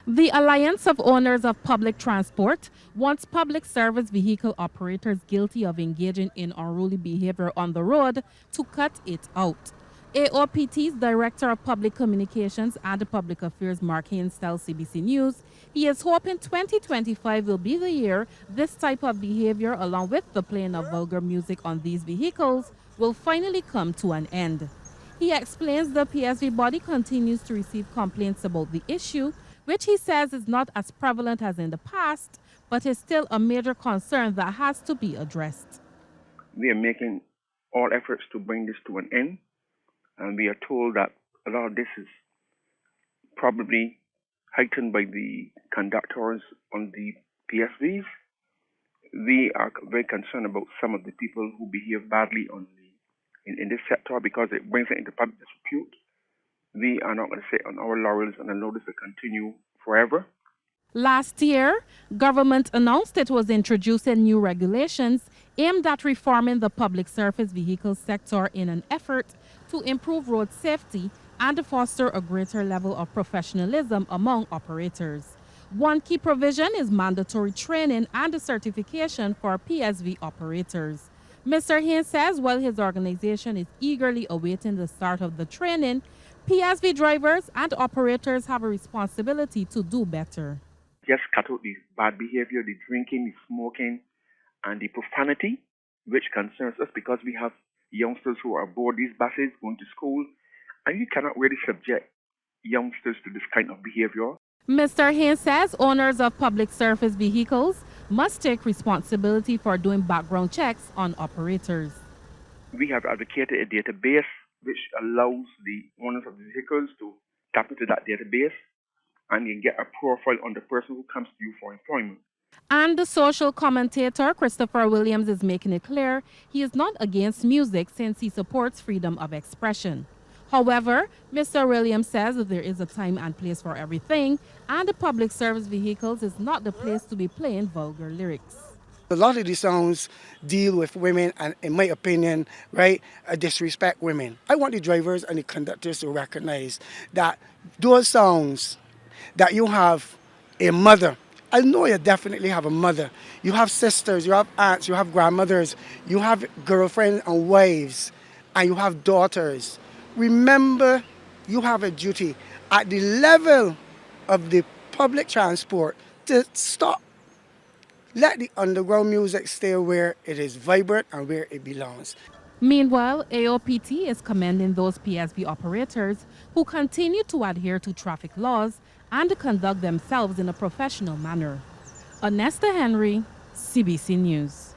The Alliance of Owners of Public Transport wants public service vehicle operators guilty of engaging in unruly behavior on the road to cut it out. AOPT's Director of Public Communications and Public Affairs, Mark Haynes, tells CBC News he is hoping 2025 will be the year this type of behavior, along with the playing of vulgar music on these vehicles, will finally come to an end. He explains the PSV body continues to receive complaints about the issue, which he says is not as prevalent as in the past, but is still a major concern that has to be addressed. We are making all efforts to bring this to an end, and we are told that a lot of this is probably heightened by the conductors on the PSVs. We are very concerned about some of the people who behave badly in this sector because it brings it into public disrepute. We are not going to sit on our laurels and allow this to continue forever. Last year, government announced it was introducing new regulations aimed at reforming the public service vehicle sector in an effort to improve road safety and foster a greater level of professionalism among operators. One key provision is mandatory training and certification for PSV operators. Mr. Haynes says while his organization is eagerly awaiting the start of the training, PSV drivers and operators have a responsibility to do better. Just cut out the bad behavior, the drinking, the smoking, and the profanity, which concerns us because we have youngsters who are aboard these buses going to school, and you cannot really subject youngsters to this kind of behavior. Mr. Haynes says owners of public service vehicles must take responsibility for doing background checks on operators. We have advocated a database which allows the owners of the vehicles to tap into that database and you get a profile on the person who comes to you for employment. And the social commentator Christopher Williams is making it clear he is not against music since he supports freedom of expression. However, Mr. Williams says that there is a time and place for everything, and the public service vehicles is not the place to be playing vulgar lyrics. A lot of these songs deal with women and, in my opinion, right, disrespect women. I want the drivers and the conductors to recognize that those songs that you have a mother, I know you definitely have a mother. You have sisters, you have aunts, you have grandmothers, you have girlfriends and wives, and you have daughters. Remember, you have a duty at the level of the public transport to stop. Let the underground music stay where it is vibrant and where it belongs. Meanwhile, AOPT is commending those PSV operators who continue to adhere to traffic laws and conduct themselves in a professional manner. Anesta Henry, CBC News.